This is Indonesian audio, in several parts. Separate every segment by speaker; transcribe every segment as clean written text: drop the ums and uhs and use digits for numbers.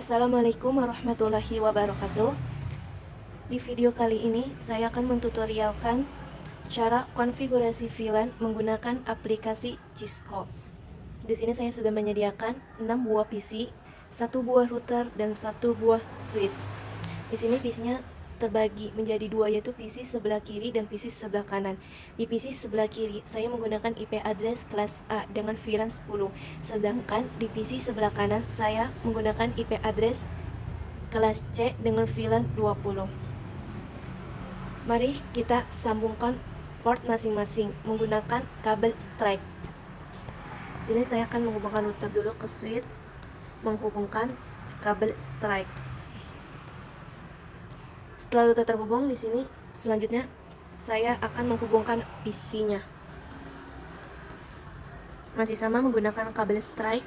Speaker 1: Assalamualaikum warahmatullahi wabarakatuh. Di video kali ini saya akan mentutorialkan cara konfigurasi VLAN menggunakan aplikasi Cisco. Di sini saya sudah menyediakan 6 buah PC, 1 buah router dan 1 buah switch. Di sini PC-nya terbagi menjadi dua, yaitu PC sebelah kiri dan PC sebelah kanan. Di PC sebelah kiri saya menggunakan IP address kelas A dengan VLAN 10, sedangkan di PC sebelah kanan saya menggunakan IP address kelas C dengan VLAN 20. Mari kita sambungkan port masing-masing menggunakan kabel strike. Di sini saya akan menghubungkan router dulu ke switch, menghubungkan kabel strike. Setelah router terhubung, di sini selanjutnya saya akan menghubungkan PC-nya. Masih sama menggunakan kabel strike.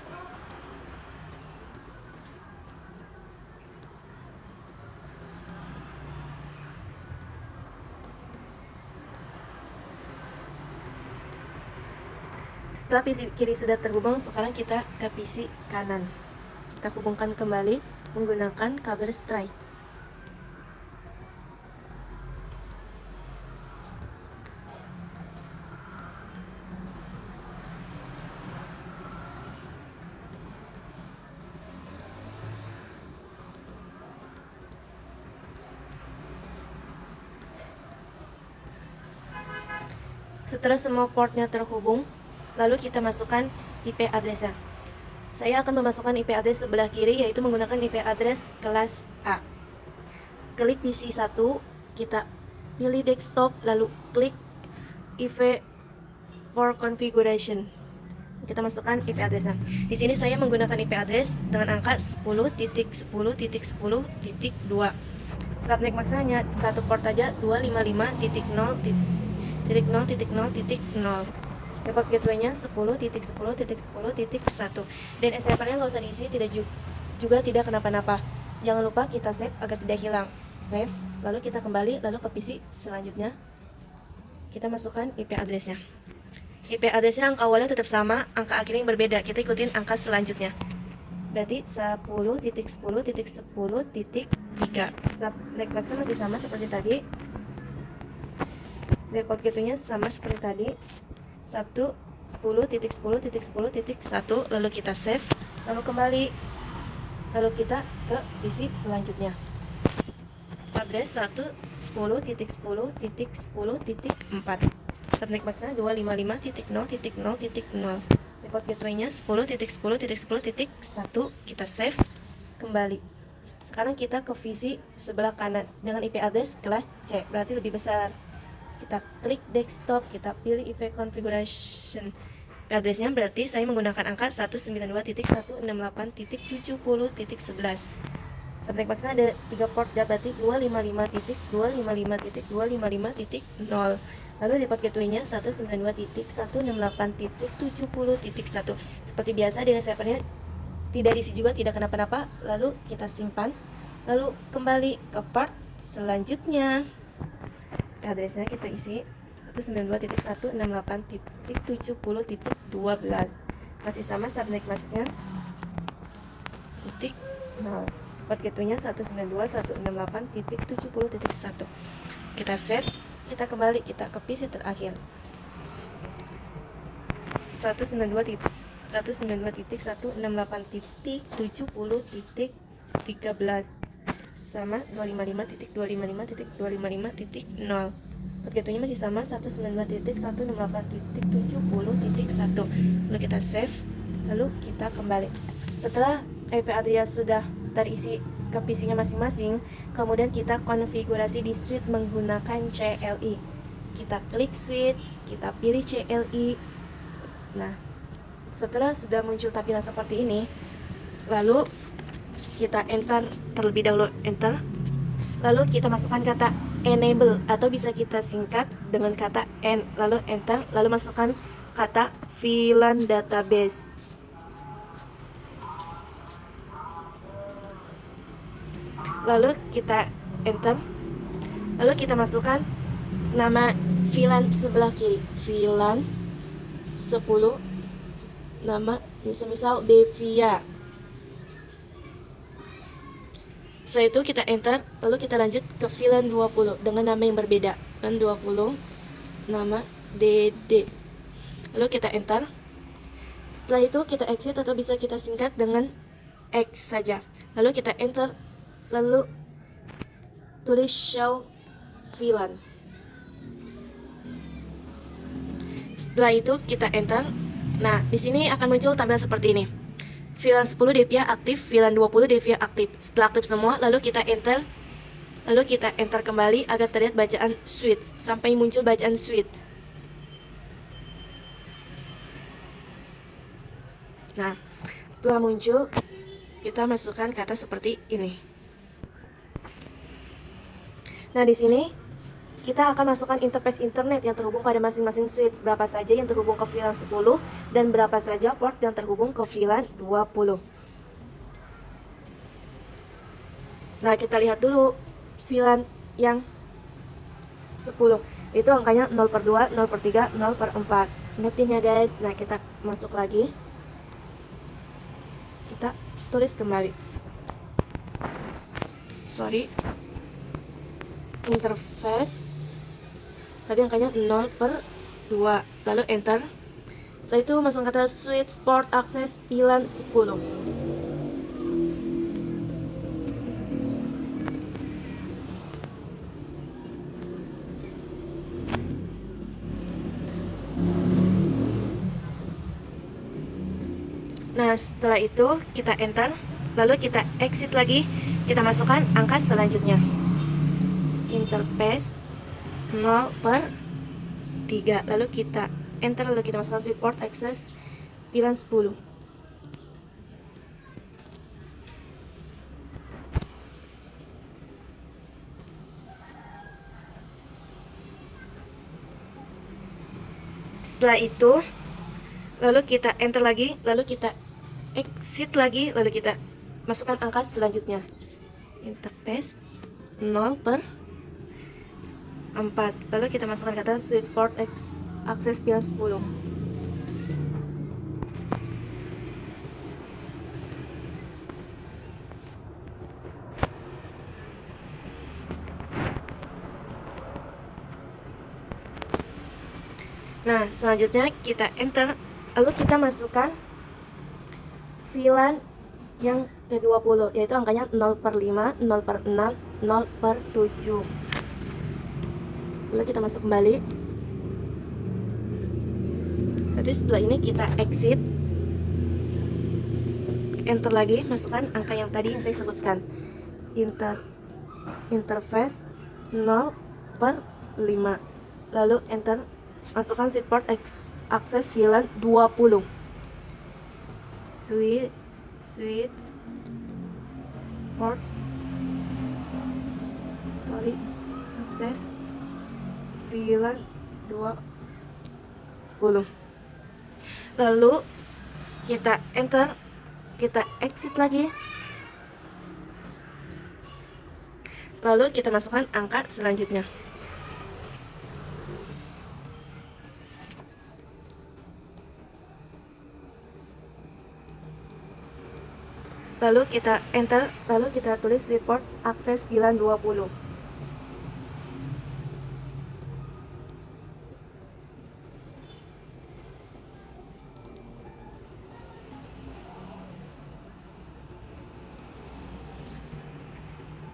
Speaker 1: Setelah PC kiri sudah terhubung, sekarang kita ke PC kanan. Kita hubungkan kembali menggunakan kabel strike. Setelah semua portnya terhubung, lalu kita masukkan IP address-nya. Saya akan memasukkan IP address sebelah kiri, yaitu menggunakan IP address kelas A. Klik PC 1, kita pilih desktop, lalu klik IV for configuration. Kita masukkan IP address-nya. Di sini saya menggunakan IP address dengan angka 10.10.10.2. Subnet maksanya satu port aja 255.0.0.0.0. Dapat gateway-nya 10.10.10.1. Dan SFR-nya nggak usah diisi, juga tidak kenapa-napa. Jangan lupa kita save agar tidak hilang. Save, lalu kita kembali, lalu ke PC selanjutnya. Kita masukkan IP address-nya. IP address-nya angka awalnya tetap sama, angka akhirnya yang berbeda. Kita ikutin angka selanjutnya. Berarti 10.10.10.3. Subnet maksanya masih sama seperti tadi. Default gateway-nya sama seperti tadi, 10.10.10.1. Lalu kita save, lalu kembali, lalu kita ke PC selanjutnya. Address 1.10.10.10.4. Subnet maksanya 255.0.0.0. Default gateway-nya 10.10.10.1. Kita save, kembali. Sekarang kita ke PC sebelah kanan dengan IP address kelas C, berarti lebih besar. Kita klik desktop, kita pilih IV configuration. Addressnya berarti saya menggunakan angka 192.168.70.11. Subnet maksanya ada 3 port, berarti 255.255.255.0. Lalu default gateway-nya 192.168.70.1. Seperti biasa dengan servernya tidak diisi juga, tidak kenapa-napa. Lalu kita simpan, lalu kembali ke part selanjutnya. Addressnya kita isi 192.168.70.12. masih sama subnet max-nya titik 0. Port gateway-nya 192.168.70.1. Kita save, kita kembali, kita ke PC terakhir 192.168.70.13 sama 255.255.255.0. Port gateway-nya masih sama 192.168.70.1. Lalu kita save, lalu kita kembali. Setelah IP address sudah terisi ke PC-nya masing-masing, kemudian kita konfigurasi di switch menggunakan CLI. Kita klik switch, kita pilih CLI. Nah, setelah sudah muncul tampilan seperti ini, lalu kita enter terlebih dahulu, enter. Lalu kita masukkan kata enable atau bisa kita singkat dengan kata N, lalu enter, lalu masukkan kata VLAN database. Lalu kita enter, lalu kita masukkan nama VLAN sebelah kiri, VLAN 10, nama misal Devia. Setelah itu kita enter, lalu kita lanjut ke VLAN 20 dengan nama yang berbeda. VLAN 20 nama DD. Lalu kita enter. Setelah itu kita exit atau bisa kita singkat dengan X saja. Lalu kita enter, lalu tulis show VLAN. Setelah itu kita enter. Nah, di sini akan muncul tampilan seperti ini. VLAN 10 DPI aktif, VLAN 20 DPI aktif. Setelah aktif semua, lalu kita enter. Lalu kita enter kembali agar terlihat bacaan switch sampai muncul bacaan switch. Nah, setelah muncul, kita masukkan kata seperti ini. Nah, di sini kita akan masukkan interface internet yang terhubung pada masing-masing switch, berapa saja yang terhubung ke VLAN 10 dan berapa saja port yang terhubung ke VLAN 20. Nah, kita lihat dulu VLAN yang 10. Itu angkanya 0/2, 0/3, 0/4. Ingetin ya guys. Nah, kita masuk lagi. Kita tulis kembali. Interface. Tadi angkanya 0/2. Lalu enter. Setelah itu masuk kata switch port access VLAN 10. Nah, setelah itu kita enter, lalu kita exit lagi, kita masukkan angka selanjutnya. Interface 0/3, lalu kita enter, lalu kita masukkan switch port access VLAN 10. Setelah itu lalu kita enter lagi, lalu kita exit lagi, lalu kita masukkan angka selanjutnya. Interface 0/4, lalu kita masukkan kata switch port access VLAN 10. Nah, selanjutnya kita enter, lalu kita masukkan VLAN yang ke-20, yaitu angkanya 0/5, 0/6, 0/7. Lalu kita masuk kembali. Jadi setelah ini kita exit, enter lagi, masukkan angka yang tadi yang saya sebutkan. Interface 0/5, lalu enter, masukkan switch port access VLAN 20. Switch port access VLAN 20. Lalu kita enter, kita exit lagi, lalu kita masukkan angka selanjutnya. Lalu kita enter, lalu kita tulis switch port access VLAN 20.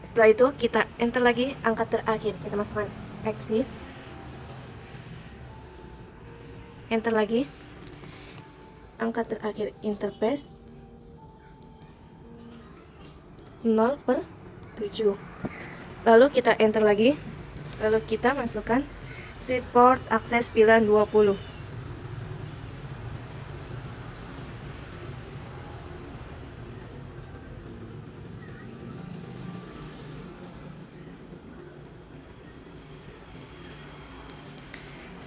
Speaker 1: Setelah itu kita enter lagi angka terakhir, kita masukkan exit, enter lagi angka terakhir, interface 0/7. Lalu kita enter lagi, lalu kita masukkan switch port access VLAN 20.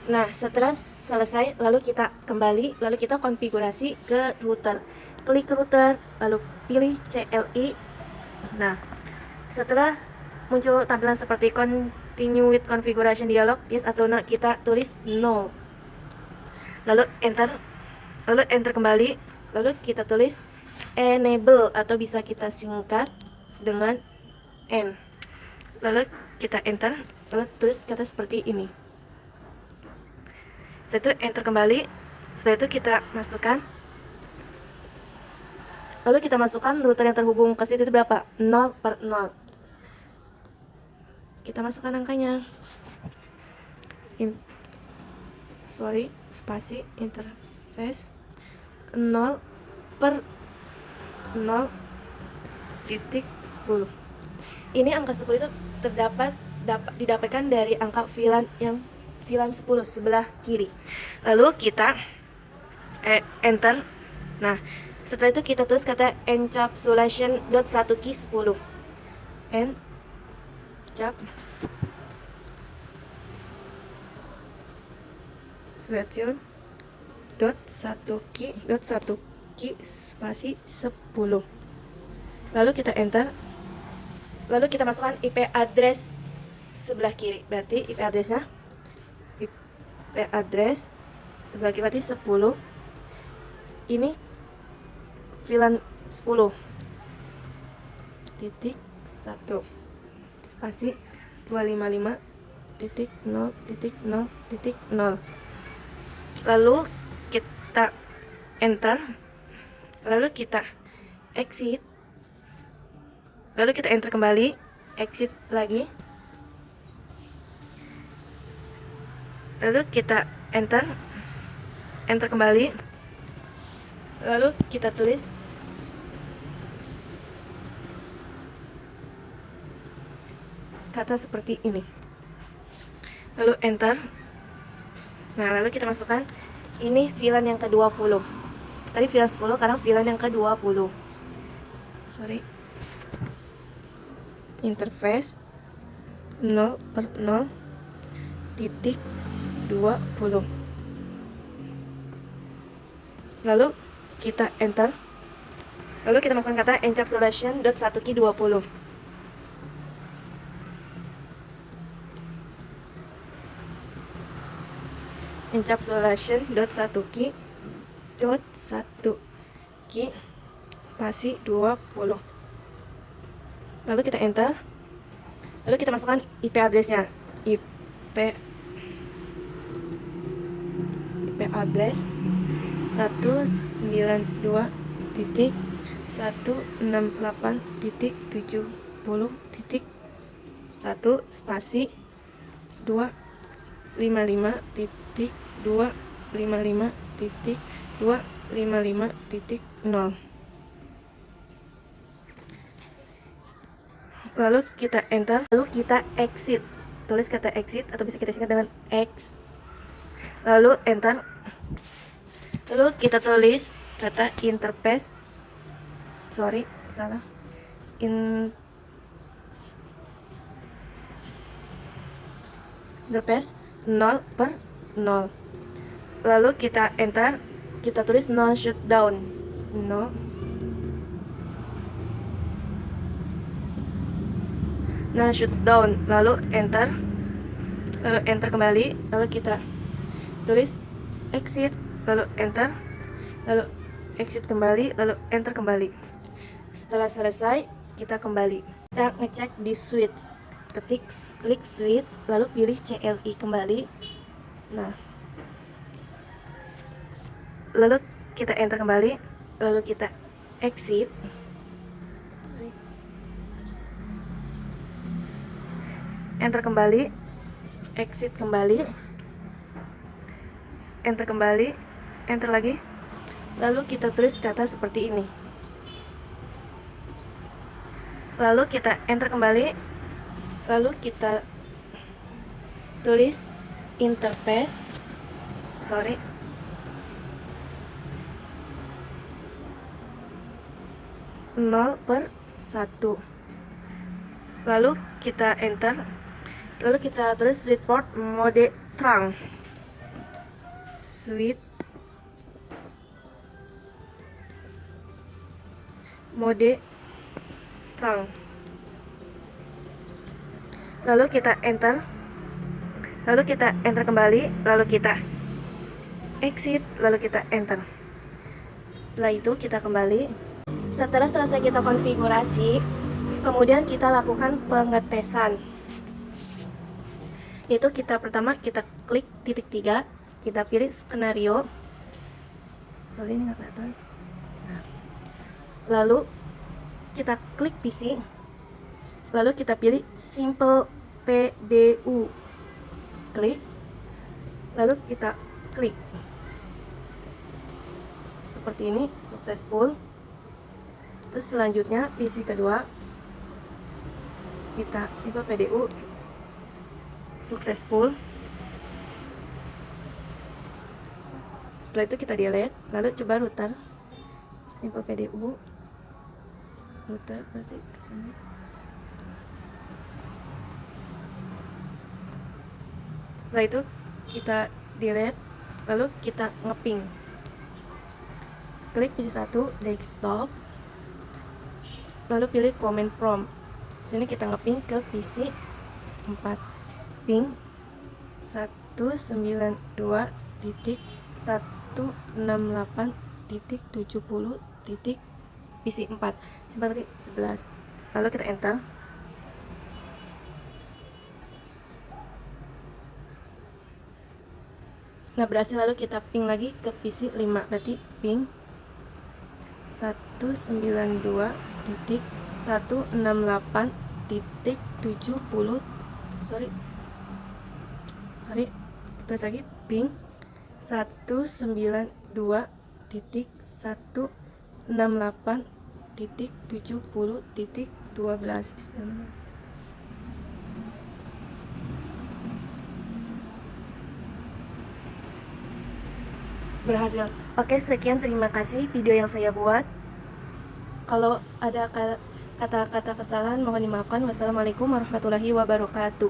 Speaker 1: Nah, setelah selesai, lalu kita kembali, lalu kita konfigurasi ke router. Klik router, lalu pilih CLI. Nah, setelah muncul tampilan seperti continue with configuration dialog, yes atau no, kita tulis no. Lalu enter kembali, lalu kita tulis enable atau bisa kita singkat dengan N. Lalu kita enter, lalu tulis kata seperti ini. Setelah itu enter kembali. Setelah itu kita masukkan, lalu kita masukkan router yang terhubung ke situ itu berapa? 0/0. Kita masukkan angkanya. Spasi interface 0/0.10. Ini angka 10 itu didapatkan dari angka VLAN 10 sebelah kiri. Lalu kita enter. Nah, setelah itu kita tulis kata encapsulation.1key10. encapsulation.1key spasi 10. Lalu kita enter. Lalu kita masukkan IP address sebelah kiri. Berarti IP addressnya sebelah kiri berarti 10. Ini VLAN 10.1 spasi 255.0.0.0. Lalu kita enter. Lalu kita exit. Lalu kita enter kembali, exit lagi. Lalu kita enter kembali. Lalu kita tulis kata seperti ini. Lalu enter. Nah, lalu kita masukkan ini VLAN yang ke-20. Tadi VLAN 10, sekarang VLAN yang ke-20. Interface 0/0.20. Lalu kita enter. Lalu kita masukkan kata encapsulation.1key20. encapsulation.1key spasi 20. Lalu kita enter. Lalu kita masukkan IP addressnya. IP address 192.168.70.1 spasi 255.255.255.0. Lalu kita enter, lalu kita exit. Tulis kata exit atau bisa kita singkat dengan X. Lalu enter. Lalu kita tulis kata interface. Interface 0/0. Lalu kita enter, kita tulis no shutdown. No shutdown. Lalu enter. Lalu enter kembali. Lalu kita tulis exit. Lalu enter. Lalu exit kembali. Lalu enter kembali. Setelah selesai, kita kembali. Kita ngecek di switch. Klik switch. Lalu pilih CLI kembali. Nah, lalu kita enter kembali. Lalu kita exit. Enter kembali, exit kembali, enter kembali, enter lagi. Lalu kita tulis kata seperti ini. Lalu kita enter kembali. Lalu kita tulis interface 0/1. Lalu kita enter. Lalu kita tulis switch port mode trunk. Switch mode trunk. Lalu kita enter. Lalu kita enter kembali. Lalu kita exit. Lalu kita enter. Setelah itu kita kembali. Setelah selesai kita konfigurasi, Kemudian kita lakukan pengetesan. Itu pertama kita klik titik 3, kita pilih skenario. Sorry ini nggak kelihatan. Nah, lalu kita klik PC, lalu kita pilih Simple PDU, klik, lalu kita klik seperti ini, successful. Terus selanjutnya PC kedua kita Simple PDU, successful. Setelah itu kita delete, lalu coba router Simple PDU, router berarti ke sini. Setelah itu kita delete, lalu kita ngeping, klik PC 1 desktop, lalu pilih command prompt. Sini kita ngeping ke PC 4, ping 192.168.70. PC 4 seperti 11, lalu kita enter. Nah berhasil, lalu kita ping lagi ke PC 5, berarti ping 192.168.70. sorry terus lagi ping 192.168.70.12. Bismillah. Berhasil. Oke, sekian, terima kasih video yang saya buat. Kalau ada kata-kata kesalahan mohon dimaafkan. Wassalamualaikum warahmatullahi wabarakatuh.